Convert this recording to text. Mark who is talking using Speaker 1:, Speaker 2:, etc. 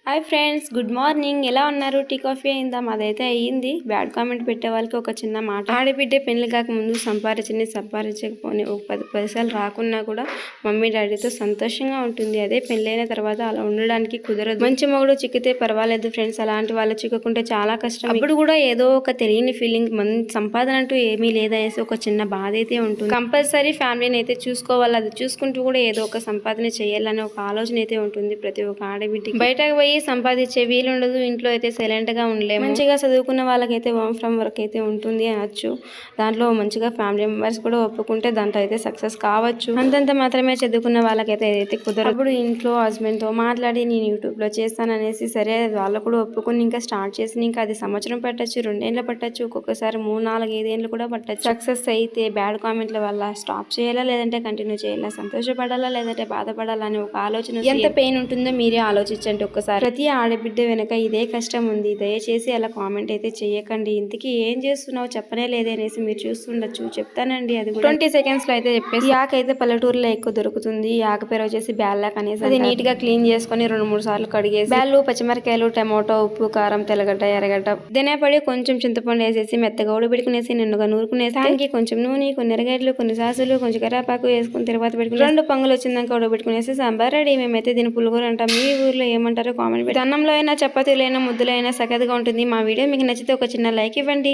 Speaker 1: Hi friends, good morning. ఎలా ఉన్నారు? Tea coffee అయిందా? మాదైతే అయ్యింది. బ్యాడ్ కామెంట్ పెట్టే వాళ్ళకి ఒక చిన్న మాట, ఆడబిడ్డ పెళ్లి కాక ముందు సంపాదించకపోని ఒక 10 పైసలు రాకున్నా కూడా మమ్మీ డాడీతో సంతోషంగా ఉంటుంది. అదే పెళ్ళైన తర్వాత అలా ఉండడానికి కుదరదు. మంచి మొగుడు చిక్కితే పర్వాలేదు ఫ్రెండ్స్, అలాంటి వాళ్ళు చిక్కకుంటే చాలా కష్టం. అప్పుడు కూడా ఏదో ఒక తెలియని ఫీలింగ్, సంపాదన అంటూ ఏమీ లేదనేసి ఒక చిన్న బాధ అయితే ఉంటుంది. కంపల్సరీ ఫ్యామిలీని అయితే చూసుకోవాలి. అది చూసుకుంటూ కూడా ఏదో ఒక సంపాదన చేయాలనే ఒక ఆలోచన అయితే ఉంటుంది ప్రతి ఒక్క ఆడబిడ్డకి. బయటకు పోయి సంపాదించే వీలు ఉండదు. ఇంట్లో అయితే సైలెంట్ గా ఉండలేము. మంచిగా చదువుకున్న వాళ్ళకైతే హోమ్ ఫ్రమ్ వర్క్ అయితే ఉంటుంది అనొచ్చు. దాంట్లో మంచిగా ఫ్యామిలీ మెంబర్స్ కూడా ఒప్పుకుంటే దాంట్లో అయితే సక్సెస్ కావచ్చు. అంతంత మాత్రమే చదువుకున్న వాళ్ళకైతే ఏదైతే కుదరదు. అప్పుడు ఇంట్లో హస్బెండ్ తో మాట్లాడి నేను యూట్యూబ్ లో చేస్తాననేసి, సరే వాళ్ళు కూడా ఒప్పుకుని ఇంకా స్టార్ట్ చేసి ఇంకా అది సంవత్సరం పట్టచ్చు, 2 ఏళ్ళు పట్టచ్చు, ఒక్కొక్కసారి 3, 4, 5 ఏళ్ళు కూడా పట్టచ్చు. సక్సెస్ అయితే బ్యాడ్ కామెంట్ల వల్ల స్టాప్ చేయాలా లేదంటే కంటిన్యూ చేయాలా, సంతోషపడాలా లేదంటే బాధపడాలా అనే ఒక ఆలోచన. ఎంత పెయిన్ ఉంటుందో మీరే ఆలోచించండి ఒక్కసారి. ప్రతి ఆడబిడ్డ వెనక ఇదే కష్టం ఉంది. దయచేసి అలా కామెంట్ అయితే చేయకండి. ఇంతకీ ఏం చేస్తున్నావు చెప్పనే లేదే అనేసి మీరు చూస్తుండొచ్చు. చెప్తానండి, అది 20 seconds లో అయితే చెప్పేసి. ఈ ఆకు అయితే పల్లెటూరులో ఎక్కువ దొరుకుతుంది. ఈ ఆకు పేరు వచ్చేసి బ్యాల్లాక్ అనేసి. అది నీట్ గా క్లీన్ చేసుకుని 2-3 సార్లు కడిగేసి బ్యాళ్ళు, పచ్చిమిరకాయలు, టమాటో, ఉప్పు, కారం, తెల్లగడ్డ, ఎర్రగడ్డ, ధనియాపొడి, కొంచెం చింతపండు వేసేసి మెత్తగా ఉడబెట్టుకునేసి నిండుగా నూరుకునేసి దానికి కొంచెం నూనె, కొన్ని ఎర్రగడ్డలు, కొన్ని సాసులు, కొంచెం కరివేపాకు వేసుకుని తర్వాత పెట్టుకుని 2 పొంగులు వచ్చిందాక ఉడబెట్టుకునేసి సాంబార్ రెడీ. మేమైతే దీని పులిహోర అంటాం. మీ ఊర్లో ఏమంటారో కామెంట్. అన్నంలో అయినా, చపాతీలో అయినా, ముద్దలో అయినా సగదుగా ఉంటుంది. మా వీడియో మీకు నచ్చితే ఒక చిన్న లైక్ ఇవ్వండి.